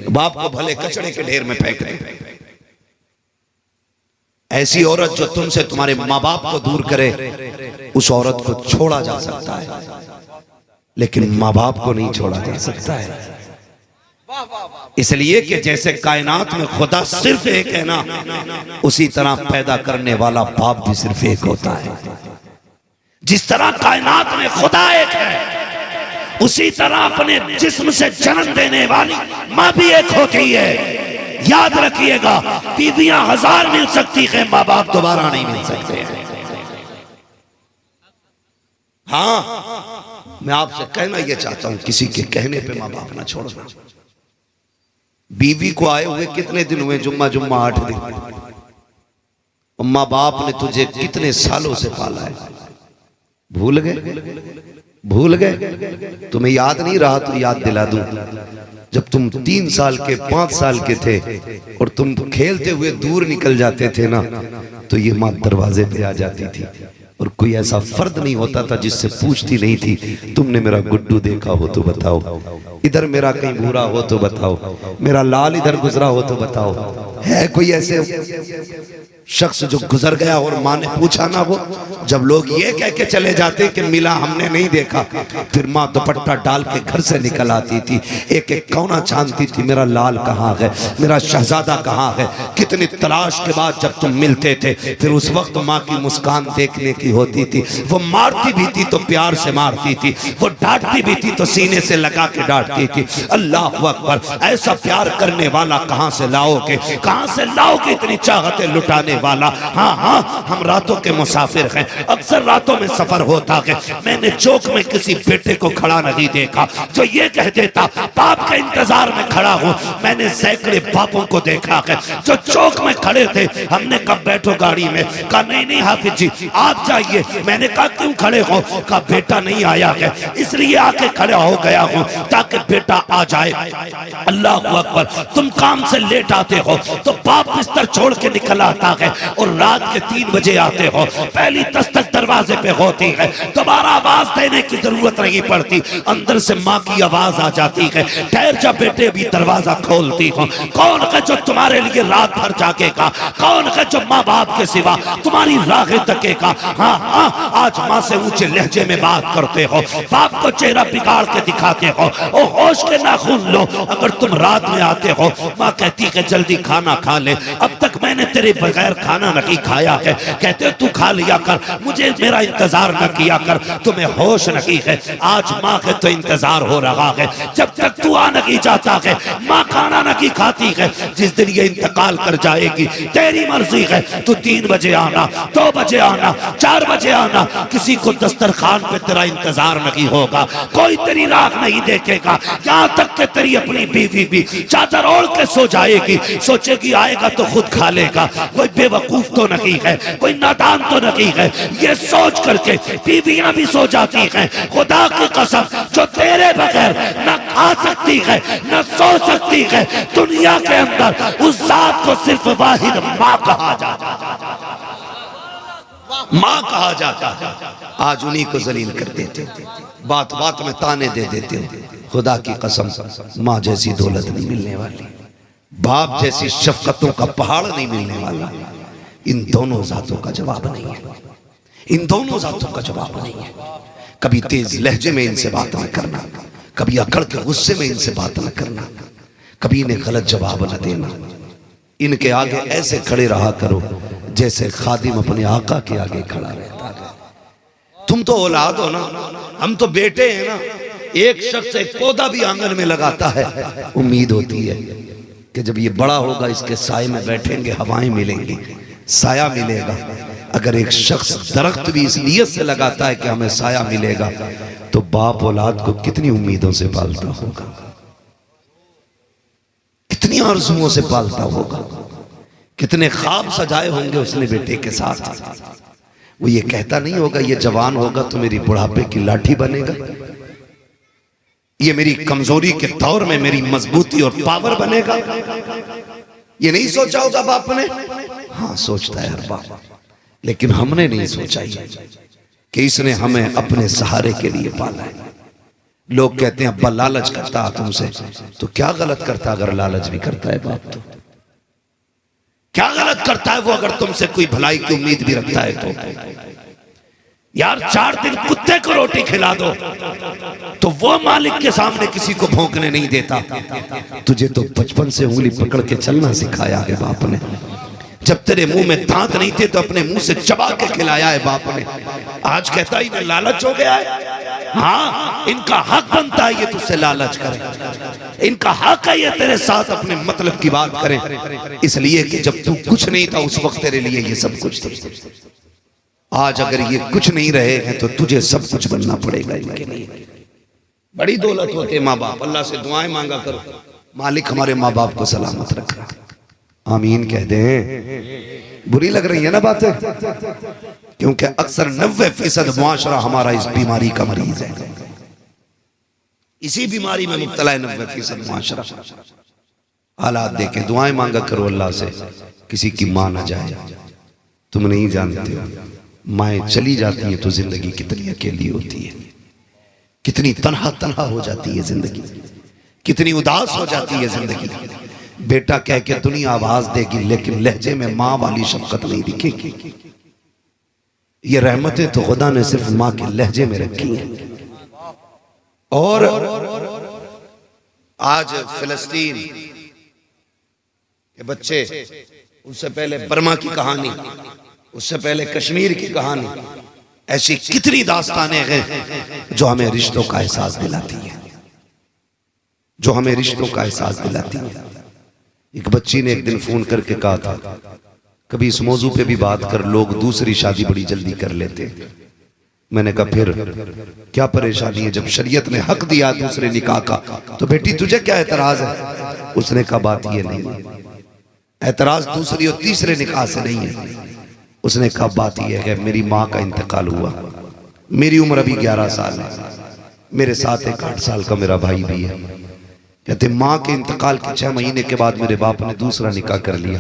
बाप को भले कचड़े के ढेर में फेंक दे। ऐसी औरत जो तुमसे तुम्हारे माँ बाप को दूर करे, उस औरत को छोड़ा जा सकता है, लेकिन माँ बाप को नहीं छोड़ा जा सकता है। इसलिए कि जैसे कायनात में खुदा सिर्फ एक है ना, उसी तरह पैदा करने वाला बाप भी सिर्फ एक होता है। जिस तरह कायनात में खुदा एक है, उसी तरह अपने जिस्म से जन्म देने वाली माँ भी एक होती है। याद रखिएगा, बीवियां 1000 मिल सकती है, माँ बाप दोबारा नहीं मिल सकते हैं। हाँ, मैं आपसे कहना यह चाहता हूं, किसी के कहने पे माँ बाप ना छोड़ना। बीवी को आए हुए कितने दिन हुए? जुम्मा 8 दिन। माँ बाप ने तुझे कितने सालों से पाला है, भूल गए? तुम्हें याद नहीं रहा तो याद दिला दूं। जब तुम 3 साल के 5 साल के थे और तुम खेलते हुए दूर निकल जाते थे ना, तो ये माँ दरवाजे पे आ जाती थी और कोई ऐसा फर्द नहीं होता था जिससे पूछती नहीं थी, तुमने मेरा गुड्डू देखा हो तो बताओ, इधर मेरा कहीं भूरा हो तो बताओ, मेरा लाल इधर गुजरा हो तो बताओ। है कोई ऐसे शख्स जो गुजर गया और माँ ने पूछा ना हो? जब लोग ये कह के चले जाते कि मिला हमने नहीं देखा, फिर माँ दुपट्टा डाल के घर से निकल आती थी, एक एक कौना छानती थी, मेरा लाल कहाँ है, मेरा शहजादा कहाँ है। कितनी तलाश के बाद जब तुम मिलते थे, फिर उस वक्त माँ की मुस्कान देखने की होती थी। वो मारती भी थी तो प्यार से मारती थी, वो डांटती भी थी तो सीने से लगा के डांटती थी। अल्लाह अकबर, ऐसा प्यार करने वाला कहाँ से लाओगे? कहाँ से लाओगे इतनी चाहतें लुटाने वाला? हाँ हाँ, हम रातों के मुसाफिर हैं, अक्सर रातों में सफर होता है। मैंने चौक में किसी बेटे को खड़ा नहीं देखा जो ये कह देता बाप के इंतजार में खड़ा हूं। मैंने सैकड़े बापों को देखा है जो चौक में खड़े थे, हमने कब बैठो गाड़ी में, कहा नहीं हाफिज जी आप जाइए। मैंने कहा क्यों खड़े हो? कहा बेटा नहीं आया है इसलिए आके खड़ा हो गया हूं ताकि बेटा आ जाए। अल्लाह अकबर, तुम काम से लेट आते हो तो बाप बिस्तर छोड़ के निकल आता है और रात के 3 बजे आते हो, पहली दस्तक दरवाजे पे होती है, दोबारा आवाज देने की जरूरत नहीं पड़ती, अंदर से माँ की आवाज आ जाती है, ठहर जा बेटे भी दरवाजा खोलती हो। कौन है जो तुम्हारे लिए रात भर जागेगा? कौन है जो माँ बाप के सिवा तुम्हारी राहें तकेगा? हाँ हाँ, आज माँ से ऊंचे लहजे में बात करते हो, बाप को चेहरा बिगाड़ के दिखाते हो। ओ होश के नाखून लो, अगर तुम रात में आते हो, माँ कहती है जल्दी खाना खा ले, अब तक मैंने तेरे बगैर खाना नहीं खाया है, कहते तू खा लिया कर, मुझे मेरा इंतजार न किया कर, तुम्हें होश नहीं है। आज माँ के तो इंतजार हो रहा है, जब तक तू आ नहीं जाता है माँ खाना नहीं खाती है। जिस दिन ये इंतकाल कर जाएगी तेरी मर्जी है, तू 3 बजे आना, 2 बजे आना, 4 बजे आना, किसी को दस्तरखान पे तेरा इंतजार नहीं होगा, कोई तेरी राह नहीं देखेगा, यहाँ तक कि तेरी अपनी बीवी भी चादर ओढ़ के सो जाएगी, सोचेगी आएगा तो खुद खा लेगा। कोई बेवकूफ तो नहीं है, कोई नादान तो नहीं है, ये सोच करके बीवियां भी सो जाती हैं। खुदा की कसम, जो तेरे बगैर न खा सकती है न सो सकती है दुनिया के अंदर, उस जात को सिर्फ वाहिद माँ कहा जाता है, माँ कहा जाता है। आज उन्हीं को जलील कर देते हो, बात बात में ताने दे देते हो। खुदा की कसम, माँ जैसी दौलत नहीं मिलने वाली, बाप जैसी शफकतों का पहाड़ नहीं मिलने वाला। इन दोनों जातों का जवाब नहीं है, इन दोनों जातों का जवाब नहीं है। कभी तेज लहजे में इनसे बात न करना, कभी अकड़ के गुस्से में इनसे बात न करना, कभी इन्हें गलत जवाब न देना। इनके आगे ऐसे खड़े रहा करो जैसे खादिम अपने आका के आगे खड़ा रहता है। तुम तो औलाद हो ना, हम तो बेटे हैं ना। एक शख्स एक पौधा भी आंगन में लगाता है, उम्मीद होती है कि जब ये बड़ा होगा इसके साए में बैठेंगे, हवाएं मिलेंगी, साया मिलेगा। अगर एक शख्स दरख्त भी इस नियत से लगाता है कि हमें साया मिलेगा, तो बाप औलाद को कितनी उम्मीदों से पालता होगा, कितनी आरज़ुओं से पालता होगा, कितने ख्वाब सजाए होंगे उसने बेटे के साथ। वो ये कहता नहीं होगा ये जवान होगा तो मेरी बुढ़ापे की लाठी बनेगा, ये मेरी कमजोरी के दौर में मेरी मजबूती और पावर बनेगा। ये नहीं सोचा होगा बाप ने? हाँ, सोचता है हर बाप, लेकिन हमने नहीं सोचा कि इसने हमें अपने सहारे के लिए पाला है। लोग कहते हैं अब्बा लालच करता है तुमसे, तो क्या गलत करता अगर लालच भी करता है बाप? तो क्या गलत करता है वो अगर तुमसे कोई भलाई की उम्मीद भी रखता है? तो यार 4 दिन कुत्ते को रोटी खिला दो तो वो मालिक के सामने किसी को भौंकने नहीं देता। तुझे तो बचपन से उंगली पकड़ के चलना सिखाया है बाप ने। जब तेरे मुंह में दांत नहीं थे तो अपने मुंह से चबा के खिलाया है बाप ने। आज कहता है लालच हो गया है। हाँ, इनका हक बनता है ये तुझसे लालच करें, इनका हक है ये तेरे साथ अपने मतलब की बात करें, इसलिए कि जब तू कुछ नहीं था उस वक्त तेरे लिए ये सब कुछ था। आज अगर ये कुछ नहीं रहे हैं तो तुझे सब कुछ बनना पड़ेगा इनके लिए। बड़ी दौलत होते माँ बाप। अल्लाह से दुआएं मांगा करो, मालिक हमारे माँ बाप को सलामत रखना। आमीन कह दें। बुरी लग रही है ना बातें, क्योंकि अक्सर 90% मुआशरा हमारा इस बीमारी का मरीज है, इसी बीमारी में मुब्तला है 90% मुआशरा। हालात देखे, दुआएं मांगा करो अल्लाह से, किसी की मां ना जाए। तुम नहीं जानते हो माएँ चली जाती हैं तो जिंदगी कितनी अकेली होती है, कितनी तन्हा तन्हा हो जाती है जिंदगी, कितनी उदास हो जाती है जिंदगी। बेटा कह के दुनिया आवाज देगी लेकिन लहजे में माँ वाली शफकत नहीं दिखेगी। ये रहमतें तो खुदा ने सिर्फ माँ के लहजे में रखी हैं। और आज फिलिस्तीन के बच्चे, उससे पहले बर्मा की कहानी, उससे पहले कश्मीर की कहानी, ऐसी कितनी दास्तानें हैं जो हमें रिश्तों का एहसास दिलाती है, जो हमें रिश्तों का एहसास दिलाती है। एक बच्ची ने एक दिन फोन करके कहा था, कभी इस मौजू पे भी बात कर, लोग दूसरी शादी बड़ी जल्दी कर लेते। मैंने कहा फिर क्या परेशानी है, जब शरीयत ने हक दिया दूसरे निकाह का तो बेटी तुझे क्या एतराज है? उसने कहा बात ये नहीं, एतराज दूसरी और तीसरे निकाह से नहीं है। उसने कहा बात यह है मेरी माँ का इंतकाल हुआ, मेरी उम्र अभी 11 साल है, मेरे साथ एक 8 साल का मेरा भाई भी है। कहते माँ के इंतकाल के 6 महीने के बाद मेरे बाप ने दूसरा निकाह कर लिया।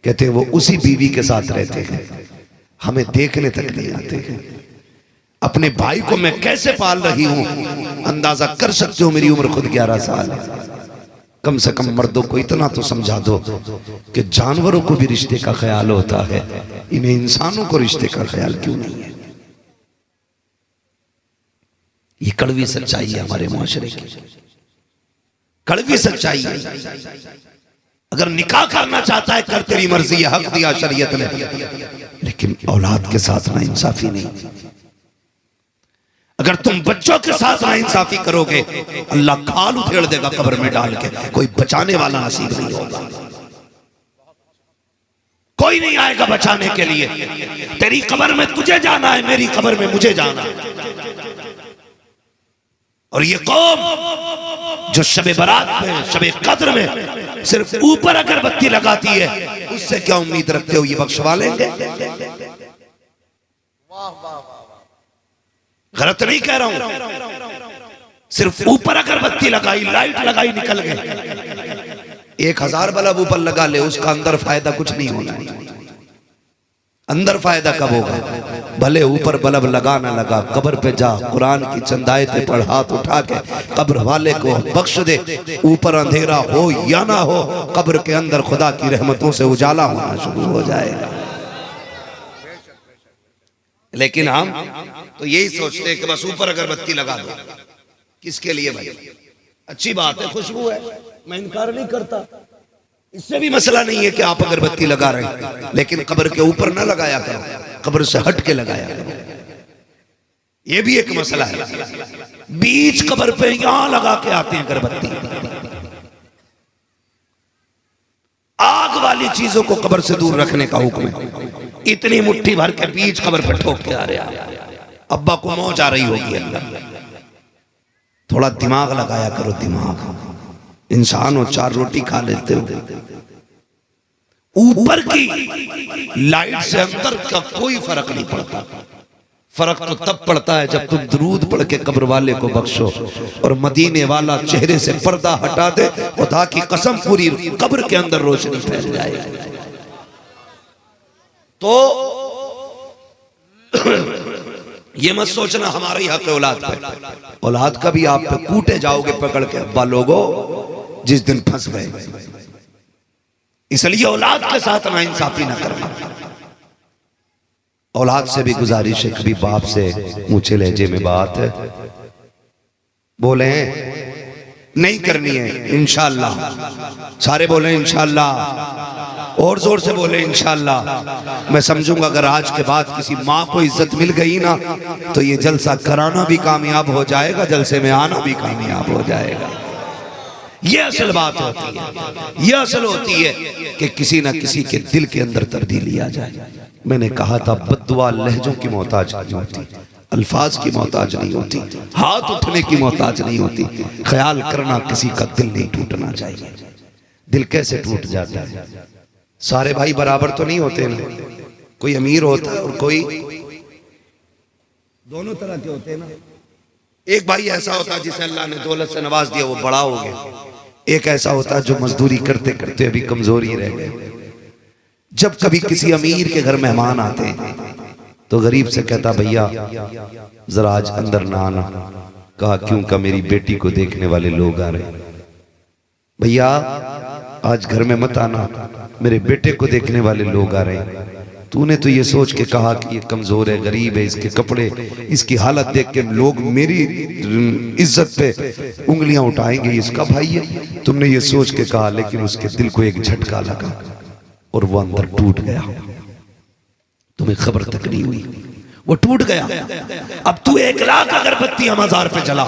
कहते वो उसी बीवी के साथ रहते हैं, हमें देखने तक नहीं आते हैं। अपने भाई को मैं कैसे पाल रही हूं अंदाजा कर सकते हो, मेरी उम्र खुद 11 साल है। कम से कम मर्दों को इतना तो समझा दो कि जानवरों को भी रिश्ते का ख्याल होता है, इन्हें इंसानों को रिश्ते का ख्याल क्यों नहीं है? ये कड़वी सच्चाई है हमारे मुआशरे की, कड़वी सच्चाई है। अगर निकाह करना चाहता है कर, तेरी मर्जी है, हक दिया शरीयत ने, लेकिन औलाद के साथ ना इंसाफी नहीं। अगर तुम बच्चों के साथ ना इंसाफी करोगे अल्लाह खाल उधेड़ देगा कब्र में डाल के, कोई बचाने वाला नसीब नहीं होगा, कोई नहीं आएगा बचाने के लिए। तेरी कब्र में तुझे जाना है, मेरी कब्र में मुझे जाना है। और ये कौम जो शबे बारात में, शबे कद्र में सिर्फ ऊपर अगरबत्ती लगाती है, उससे क्या उम्मीद रखते हो ये बख्शवा लेंगे? गलत नहीं कह रहा हूं, सिर्फ ऊपर अगरबत्ती लगाई, लाइट लगाई, निकल गए। 1000 बल्ब ऊपर लगा ले, उसका अंदर फायदा कुछ नहीं होना। अंदर फायदा कब होगा? भले ऊपर बल्ब लगा ना लगा, कब्र पे जा, कुरान की चंद आयतें पढ़, हाथ उठा के कब्र वाले को बख्श दे। ऊपर अंधेरा हो या ना हो, कब्र के अंदर खुदा की रहमतों से उजाला होना शुरू हो जाएगा। लेकिन हम तो यही सोचते हैं कि बस ऊपर अगरबत्ती लगा दो। किसके लिए भाई? अच्छी बात है, खुशबू है, मैं इनकार नहीं करता, इससे भी मसला नहीं है कि आप अगरबत्ती लगा रहे हैं, लेकिन कब्र के ऊपर ना लगाया करो, कब्र से हट के लगाया करो। ये भी एक मसला है। बीच कब्र पे यहां लगा के आते हैं अगरबत्ती। आग वाली चीजों को कब्र से दूर रखने का हुक्म है। इतनी मुट्ठी भर के बीच कब्र पे ठोक के आ रहे, अब्बा को मौज आ रही होगी अल्लाह। थोड़ा दिमाग लगाया करो, दिमाग। इंसान हो, 4 रोटी खा लेते हो, ऊपर की लाइट से अंदर का कोई फर्क नहीं पड़ता। फर्क तो तब पड़ता है जब तुम दुरूद पढ़ के कब्र वाले को बख्शो और मदीने वाला चेहरे से पर्दा हटा दे, खुदा की कसम पूरी कब्र के अंदर रोशनी फैल जाए। तो ये मत सोचना हमारा ही हक है औलाद पे, औलाद का भी आप पे कूटे जाओगे पकड़ के अब्बा लोगो जिस दिन फंस गए। इसलिए औलाद के साथ नाइंसाफी ना करना। औलाद से भी गुजारिश है, कभी बाप से ऊंचे लहजे में बात बोले नहीं करनी है इंशाअल्लाह। सारे बोले इंशाअल्लाह, और जोर से बोले इंशाअल्लाह। मैं समझूंगा अगर आज के बाद किसी माँ को इज्जत मिल गई ना तो ये जलसा कराना भी कामयाब हो जाएगा, जलसे में आना भी कामयाब हो जाएगा। ये असल बात होती है, ये असल होती है कि किसी ना किसी के दिल के अंदर तब्दीली आ जाए। मैंने कहा था बद्दुआ लहजों की मोहताज नहीं होती, अल्फाज की मोहताज नहीं होती, हाथ उठने की मोहताज नहीं होती। ख्याल करना किसी का दिल नहीं टूटना चाहिए। दिल कैसे टूट जाता है? सारे भाई बराबर तो नहीं होते ना, कोई अमीर होता है और कोई दोनों तरह के होते हैं ना। एक भाई ऐसा होता है जिसे अल्लाह ने दौलत से नवाज दिया, वो बड़ा हो गया। एक ऐसा होता है जो मजदूरी करते करते अभी कमजोर ही रह गए। जब कभी किसी अमीर के घर मेहमान आते हैं तो गरीब से कहता भैया जरा आज अंदर ना आना। कहा क्यों? का मेरी बेटी को देखने वाले लोग आ रहे। भैया आज घर में मत आना, मेरे बेटे को देखने वाले लोग आ रहे। तूने तो ये सोच के कहा कि ये कमजोर है, गरीब है, इसके कपड़े, इसकी हालत देख के लोग मेरी इज्जत पे उंगलियां उठाएंगे, इसका भाई है। तुमने ये सोच के कहा, लेकिन उसके दिल को एक झटका लगा और वो अंदर टूट गया। तुम्हें खबर तक नहीं हुई, वो टूट गया। अब तू 1 लाख अगरबत्तियां मजार पे जला,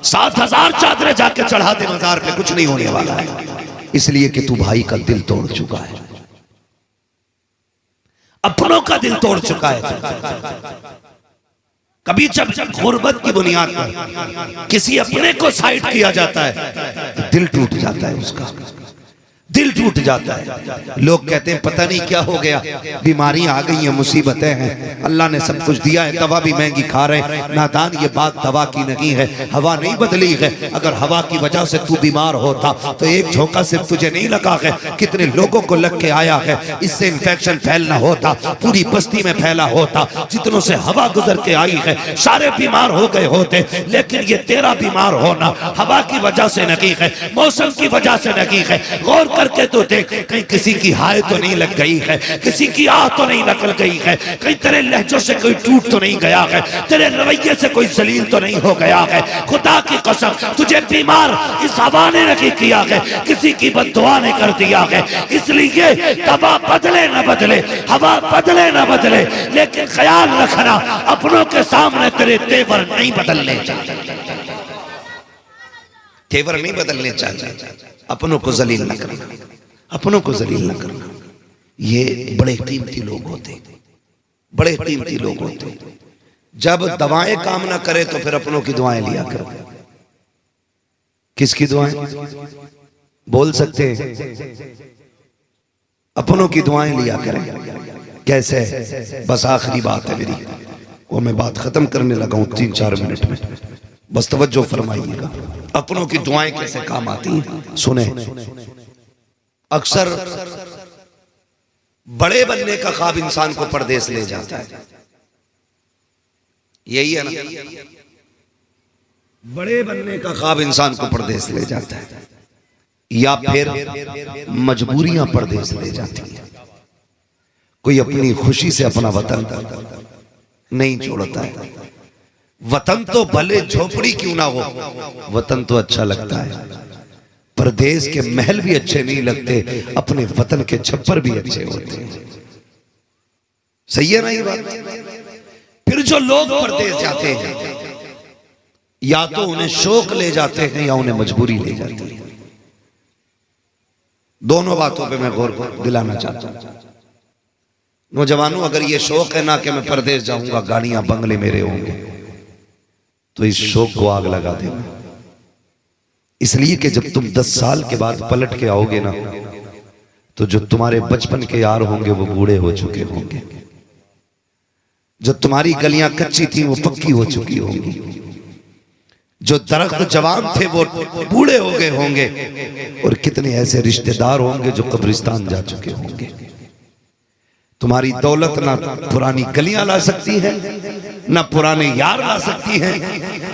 7,000 चादरें जाके चढ़ा दे मजार पे, कुछ नहीं होने वाला है। इसलिए कि तू भाई का दिल तोड़ चुका है, अपनों का दिल तोड़ चुका है। कभी जब गुर्बत की बुनियाद पर किसी अपने को साइड किया जाता है, दिल टूट जाता है, उसका दिल टूट जाता है। लोग कहते हैं पता नहीं क्या हो गया, बीमारियां आ गई हैं, मुसीबतें हैं, अल्लाह ने सब कुछ दिया है, दवा भी महंगी खा रहे हैं। नादान, ये बात दवा की नहीं है, हवा नहीं बदली है। अगर हवा की वजह से तू बीमार होता तो एक झोंका सिर्फ तुझे नहीं लगा है, कितने लोगों को लग के आया है। इससे इंफेक्शन फैलना होता, पूरी बस्ती में फैला होता। जितनों से हवा गुजर के आई है सारे बीमार हो गए होते, लेकिन ये तेरा बीमार होना हवा की वजह से नहीं है, मौसम की वजह से नहीं है। गौर करके तो देख, कहीं किसी की हाय तो नहीं लग गई है, किसी की आह तो नहीं निकल गई है, कहीं तेरे लहजों से कोई टूट तो नहीं गया है, तेरे रवैये से कोई जलील तो नहीं हो गया है। खुदा की कसम, तुझे बीमार इस हवा ने नहीं किया है, किसी की बद्दुआ ने कर दिया है। इसलिए दवा बदले न बदले, हवा बदले न बदले, लेकिन ख्याल रखना अपनों के सामने तेरे तेवर नहीं बदलने चाहिए, तेवर नहीं बदलने चाहिए। अपनों को जलील न करना, अपनों को जलील न करना। ये बड़े कीमती लोग होते, बड़े कीमती लोग होते। जब दवाएं काम ना करे तो फिर अपनों की दुआएं लिया करो। किसकी दुआएं बोल सकते हैं? अपनों की दुआएं लिया करें। कैसे? बस आखिरी बात है मेरी, वो मैं बात खत्म करने लगा हूं 3-4 मिनट में, बस तवज्जो फरमाइएगा। अपनों की दुआएं कैसे काम आती हैं सुने। अक्सर बड़े बनने का ख्वाब इंसान को परदेश ले जाता है, यही है ना? बड़े बनने का ख्वाब इंसान को परदेश ले जाता है, या फिर मजबूरियां परदेश ले जाती है। कोई अपनी खुशी से अपना वतन नहीं छोड़ता है। वतन तो भले झोपड़ी क्यों ना हो, वतन तो अच्छा लगता है। परदेश के महल भी अच्छे नहीं लगते, अपने वतन के छप्पर भी अच्छे होते हैं। सही है ना ये बात? फिर जो लोग परदेश जाते हैं, या तो उन्हें शौक ले जाते हैं या उन्हें मजबूरी ले जाती है। दोनों बातों पे मैं गौर दिलाना चाहता हूं। नौजवानों, अगर ये शौक है ना कि मैं परदेश जाऊंगा, गाड़ियां बंगले मेरे होंगे, तो इस शौक को आग लगा देना। इसलिए कि जब तुम 10 साल के बाद पलट के आओगे ना, तो जो तुम्हारे बचपन के यार होंगे वो बूढ़े हो चुके होंगे, जो तुम्हारी गलियां कच्ची थी वो पक्की हो चुकी होंगी, जो दरख्त जवान थे वो बूढ़े हो गए होंगे, और कितने ऐसे रिश्तेदार होंगे जो कब्रिस्तान जा चुके होंगे। तुम्हारी दौलत ना पुरानी गलियां ला सकती है, न पुराने यार ला सकती है,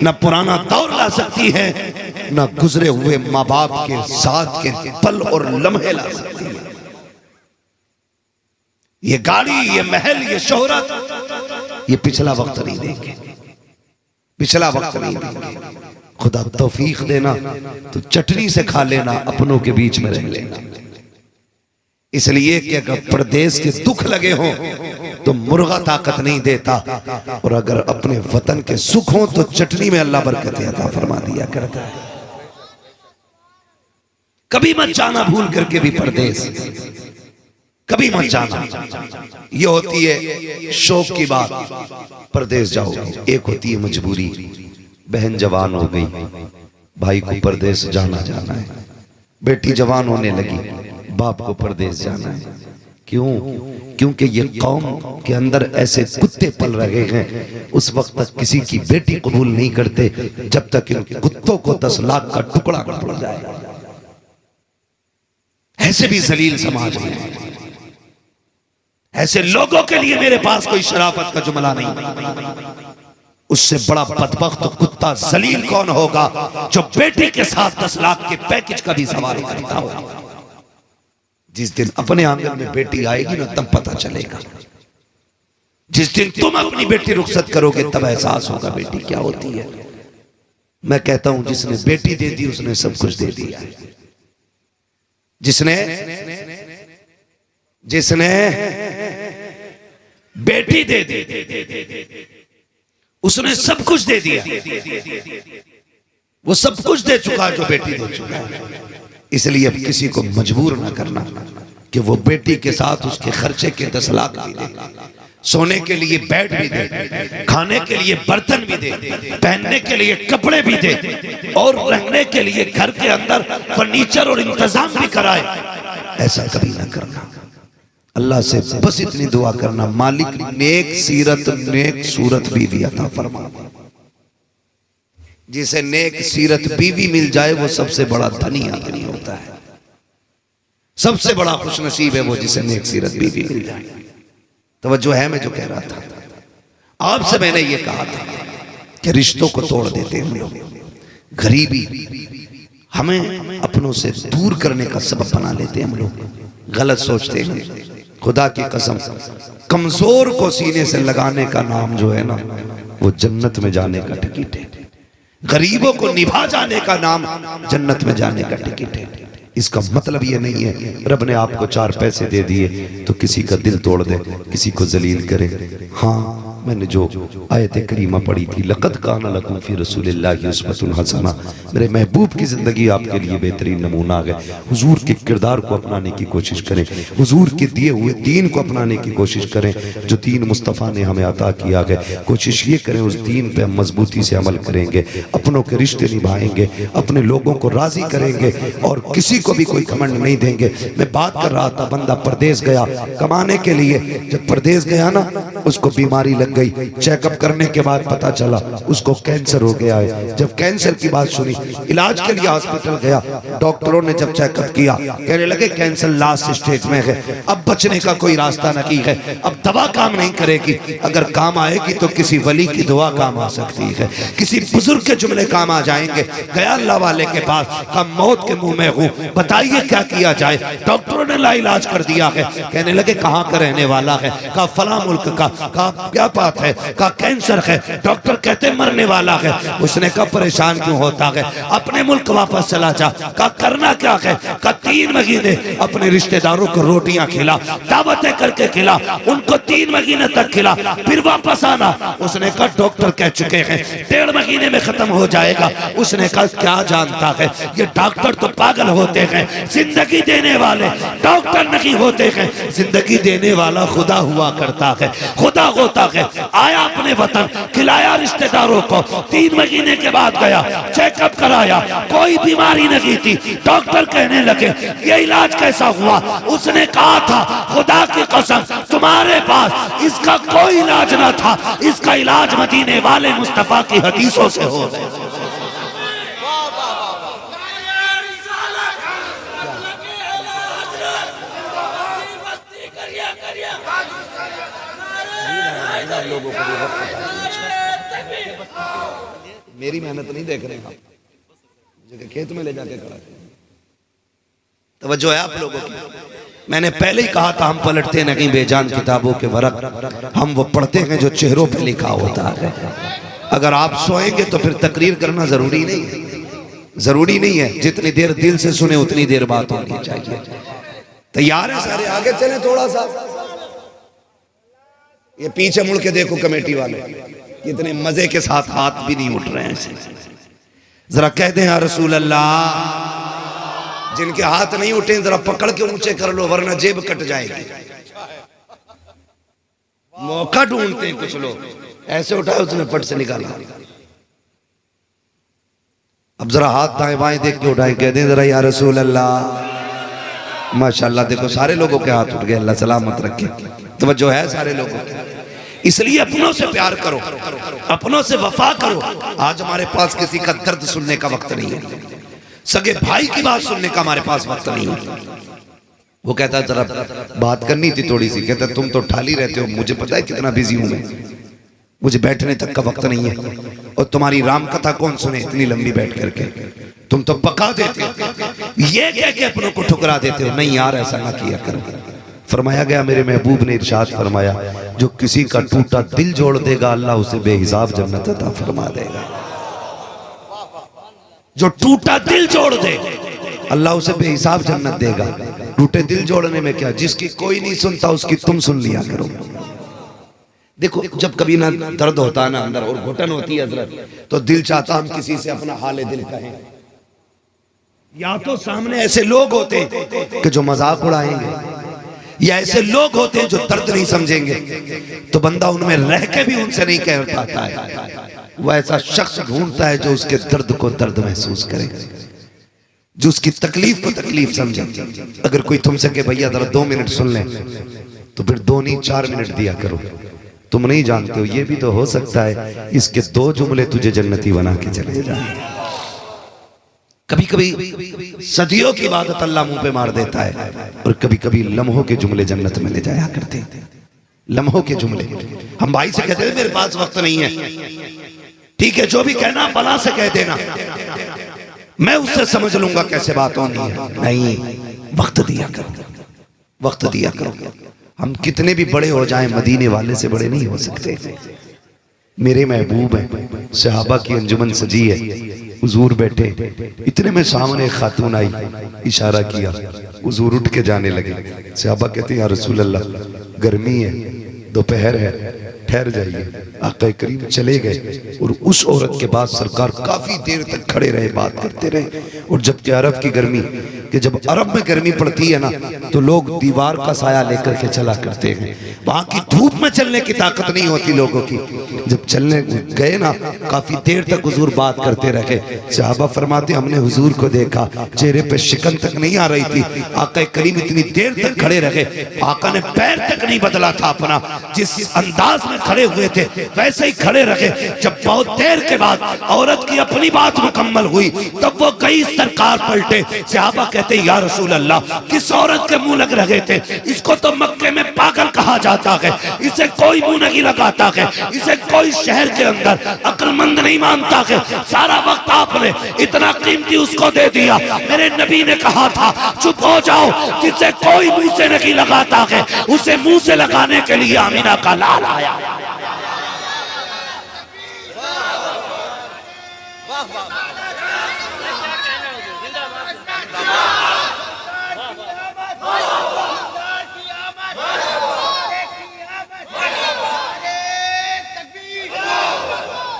न पुराना दौर ला सकती है, न गुजरे हुए माँ बाप के साथ के पल और लम्हे ला सकती है। ये गाड़ी, ये महल, ये शोहरत, ये पिछला वक्त नहीं देंगे, पिछला वक्त नहीं देंगे। खुदा तौफीक देना तो चटनी से खा लेना, अपनों के बीच में रह लेना। इसलिए कि अगर परदेश के दुख लगे हों तो मुर्गा ताकत नहीं देता, और अगर अपने वतन के सुख हों तो चटनी में अल्लाह बरकत अता फरमा दिया करता है। कभी मत जाना भूल करके भी परदेश, कभी मत जाना। ये होती है शौक की बात, परदेश जाओगे। एक होती है मजबूरी, बहन जवान हो गई, भाई को परदेश जाना है, बेटी जवान होने लगी, बाप को परदेश जाना है। क्यों? क्योंकि ये कौम के अंदर ऐसे कुत्ते पल रहे हैं, उस वक्त तक किसी की बेटी कबूल नहीं करते जब तक इन कुत्तों को 10 लाख का टुकड़ा न पड़ जाए। ऐसे भी जलील समाज में, ऐसे लोगों के लिए मेरे पास कोई शराफत का जुमला नहीं। उससे बड़ा बदबख्त कुत्ता जलील कौन होगा जो बेटी के साथ 10 लाख के पैकेज का भी सवाल करता हो। जिस दिन अपने आंगन में बेटी आएगी ना, तब पता चलेगा। जिस दिन तुम अपनी बेटी रुखसत करोगे तब एहसास होगा बेटी क्या होती है। मैं कहता हूं जिसने बेटी दे दी उसने सब कुछ दे दिया। जिसने बेटी दे दी उसने सब कुछ दे दिया। वो सब कुछ दे चुका जो बेटी दे चुका है। इसलिए अब किसी को मजबूर ना करना कि वो बेटी के साथ उसके खर्चे के 10 लाख भी दे, सोने के लिए बेड भी दे, खाने के लिए बर्तन भी दे, पहनने के लिए कपड़े भी दे, और रहने के लिए घर के अंदर फर्नीचर और इंतजाम भी कराए। ऐसा कभी ना करना। अल्लाह से बस इतनी दुआ करना, मालिक नेक सीरत नेक सूरत बीवी अता फरमा। जिसे नेक सीरत बीवी मिल जाए वो सबसे बड़ा धनी आदमी होता है। सबसे बड़ा खुशनसीब है वो जिसे नेक सीरत बीवी मिल जाए। तवज्जो है मैं जो कह रहा था आपसे? मैंने ये कहा था कि रिश्तों को तोड़ देते हम लोग, गरीबी हमें अपनों से दूर करने का सबब बना लेते हम लोग, गलत सोचते हैं। खुदा की कसम, कमजोर को सीने से लगाने का नाम जो है ना, वो जन्नत में जाने का टिकट है। गरीबों को निभा जाने का नाम जन्नत में जाने का टिकट है। इसका मतलब ये नहीं है रब ने आपको 4 पैसे दे दिए तो किसी का दिल तोड़ दे, किसी को जलील करे। हाँ, मैंने जो आयत करीमा पढ़ी थी, लक़द काना लकुम फ़ी रसूलिल्लाहि उस्वतुन हसना, मेरे महबूब की ज़िंदगी आपके लिए बेहतरीन नमूना है। हुजूर के किरदार को अपनाने की कोशिश करें, हुजूर के दिए हुए दीन को अपनाने की कोशिश करें जो दीन मुस्तफ़ा ने हमें अता किया है। कोशिश ये करें उस दीन पे हम मजबूती से अमल करेंगे, अपनों के रिश्ते निभाएंगे, अपने लोगों को राज़ी करेंगे और किसी को भी कोई घमंड नहीं देंगे। मैं बात कर रहा था, बंदा परदेश गया कमाने के लिए, जब परदेश गया ना उसको बीमारी लग गई, चेकअप करने के बाद पता चला उसको कैंसर हो गया है। जब कैंसर की बात सुनी, इलाज के लिए हॉस्पिटल गया, डॉक्टरों ने जब चेकअप किया कहने लगे कैंसर लास्ट स्टेज में है, अब बचने का कोई रास्ता नहीं है, अब दवा काम नहीं करेगी, अगर काम आएगी तो किसी वली की दुआ काम आ सकती है, किसी बुजुर्ग के जुमले काम आ जाएंगे। गया अल्लाह वाले के पास, कहा मौत के मुंह में हूँ, बताइए क्या किया जाए। डॉक्टरों ने लाइलाज कर दिया है। कहने लगे कहाँ का रहने वाला है? कहा फला मुल्क का। कहा क्या बात है? कहा कैंसर है, डॉक्टर कहते मरने वाला है। उसने कहा परेशान क्यों होता है, अपने मुल्क वापस चला जा। कहा करना क्या है? कहा 3 महीने अपने रिश्तेदारों को रोटियां खिला, दावतें करके खिला, उनको 3 महीने तक खिला, फिर वापस आना। उसने कहा डॉक्टर कह चुके हैं 1.5 महीने में खत्म हो जाएगा। उसने कहा क्या जानता है, ये डॉक्टर तो पागल होते हैं, जिंदगी देने वाले डॉक्टर नहीं होते हैं, जिंदगी देने वाला खुदा हुआ करता है, खुदा होता है। आया अपने वतन, खिलाया रिश्तेदारों को, 3 महीने के बाद गया, चेकअप कराया, कोई बीमारी नहीं थी। डॉक्टर कहने लगे ये इलाज कैसा हुआ? उसने कहा था खुदा की कसम तुम्हारे पास इसका कोई इलाज ना था, इसका इलाज मदीने वाले मुस्तफा की हदीसों से हो गया। लोगों को मेरी मेहनत नहीं देख रहे हैं आप, मुझे खेत में ले जाके खड़ा कर। तवज्जो है आप लोगों की। मैंने पहले ही कहा था हम पलटते नहीं बेजान किताबों के वरक, हम वो पढ़ते हैं जो चेहरों पे लिखा होता है। अगर आप सोएंगे तो फिर तकरीर करना जरूरी नहीं है, जरूरी नहीं है। जितनी देर दिल से सुने उतनी देर बात होनी चाहिए। तैयार है सारे? आगे चले थोड़ा सा। ये पीछे मुड़ के देखो कमेटी वाले कितने मजे के साथ हाथ भी नहीं उठ रहे हैं। जरा कह दें या रसूल अल्लाह। जिनके हाथ नहीं उठे जरा पकड़ के ऊंचे कर लो वरना जेब कट जाएगी। मौका ढूंढते हैं कुछ लोग, ऐसे उठाए उसने फट से निकाला। अब जरा हाथ दाएं बाएं देख के उठाए, कह दें जरा या रसूल अल्लाह। माशाल्लाह देखो सारे लोगों के हाथ उठ गए, अल्लाह सलामत रखे। तवज्जो है सारे लोगों की। इसलिए अपनों से प्यार करो, अपनों से वफा करो। आज हमारे पास किसी का दर्द सुनने का वक्त नहीं है, सगे भाई की बात सुनने का हमारे पास वक्त नहीं है। वो कहता जरा बात करनी थी थोड़ी सी। कहता तुम तो ठाली रहते हो, मुझे पता है कितना बिजी हूं मैं, मुझे बैठने तक का वक्त नहीं है। और तुम्हारी राम कथा कौन सुने इतनी लंबी बैठ करके, तुम तो पका देते हो। ये कह के अपनों को ठुकरा देते हो। नहीं यार ऐसा ना किया करो। फरमाया गया, मेरे महबूब ने इरशाद फरमाया, जो किसी का टूटा दिल जोड़ देगा अल्लाह उसे बेहिसाब जन्नत अता फरमा देगा। जो टूटा दिल जोड़ दे अल्लाह उसे बेहिसाब जन्नत देगा। टूटे दिल जोड़ने में क्या, जिसकी कोई नहीं सुनता उसकी तुम सुन लिया करो। देखो जब कभी ना दर्द होता है ना अंदर और घुटन होती है हजरत, तो दिल चाहता हम किसी से अपना हाल दिल कहें। या तो सामने ऐसे लोग होते हैं कि जो मजाक उड़ाएंगे, या ऐसे लोग होते हैं जो दर्द नहीं समझेंगे, तो बंदा उनमें रह के भी उनसे नहीं कह पाता है। वो ऐसा शख्स ढूंढता है जो उसके दर्द को दर्द महसूस करे, जो उसकी तकलीफ को तकलीफ समझे। अगर कोई तुमसे कहे भैया जरा 2 मिनट सुन ले, तो फिर 2 नहीं 4 मिनट दिया करो। तुम नहीं जानते हो ये भी तो हो सकता है इसके 2 जुमले तुझे जन्नती बना के चले जाए। कभी कभी सदियों की इबादत अल्लाह मुंह पे मार देता है, और कभी कभी लम्हों के जुमले जन्नत में ले जाया करते हैं। लम्हों के जुमले। हम भाई से कहते हैं मेरे पास वक्त नहीं है, ठीक है जो भी कहना फला से कह देना, मैं उससे समझ लूंगा कैसे बात होनी है। नहीं, वक्त दिया करो, वक्त दिया करो। हम कितने भी बड़े हो जाएं मदीने वाले से बड़े नहीं हो सकते। मेरे महबूब हैं, सहाबा की अंजुमन सजी है, हुजूर बैठे, इतने में सामने खातून आई, इशारा किया, हुजूर उठ के जाने लगे। सहाबा कहते हैं या रसूल अल्लाह गर्मी है, दोपहर है, ठहर जाइए। आका करीम चले गए और उस औरत के बाद सरकार काफी देर तक खड़े रहे, बात करते रहे। और जबकि अरब की गर्मी, कि जब अरब में गर्मी पड़ती है ना तो लोग दीवार का साया लेकर के चला करते हैं, वहां की धूप में चलने की ताकत नहीं होती लोगों की। जब चलने गए ना काफी देर तक हुजूर बात करते रहे। सहाबा फरमाते हमने हुजूर को देखा, चेहरे पे शिकन तक नहीं आ रही थी। आका करीम इतनी देर तक खड़े रहे, आका ने पैर तक नहीं बदला था अपना, जिस अंदाज में खड़े हुए थे वैसे ही खड़े रखे। जब बहुत देर के बाद औरत की अपनी बात मुकम्मल हुई तब वो गई, सरकार पलटे। सहाबा कहते या रसूल अल्लाह किस औरत के मुंह लग रहे थे, इसको तो मक्के में पागल कहा जाता है, इसे कोई मुंह नहीं लगाता है, इसे कोई शहर के अंदर अक्लमंद नहीं मानता है। सारा वक्त आपने इतना कीमती उसको दे दिया। मेरे नबी ने कहा था चुप हो जाओ, जिसे कोई मुंह से नहीं लगाता है उसे मुंह से लगाने के लिए आमीना का लाल आया।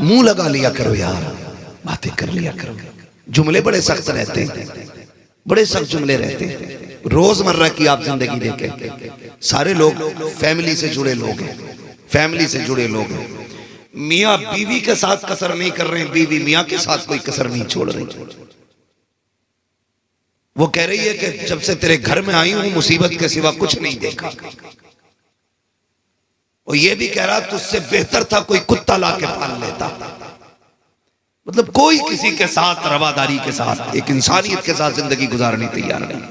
मुंह लगा लिया करो यार, बातें कर लिया करो। जुमले बड़े सख्त रहते हैं, बड़े सख्त जुमले रहते हैं। रोजमर्रा की आप जिंदगी देखें, सारे लोग फैमिली से जुड़े लोग हैं, फैमिली से जुड़े लोग हैं। मियाँ बीवी के साथ कसर नहीं कर रहे हैं, बीवी मियाँ के साथ कोई कसर नहीं छोड़ रही। वो कह रही है कि जब से तेरे घर में आई हूं मुसीबत के सिवा कुछ नहीं देखा। और ये भी कह रहा तुझसे बेहतर था कोई कुत्ता ला के पाल लेता। मतलब कोई किसी के साथ रवादारी के साथ, एक इंसानियत के साथ जिंदगी गुजारने तैयार नहीं।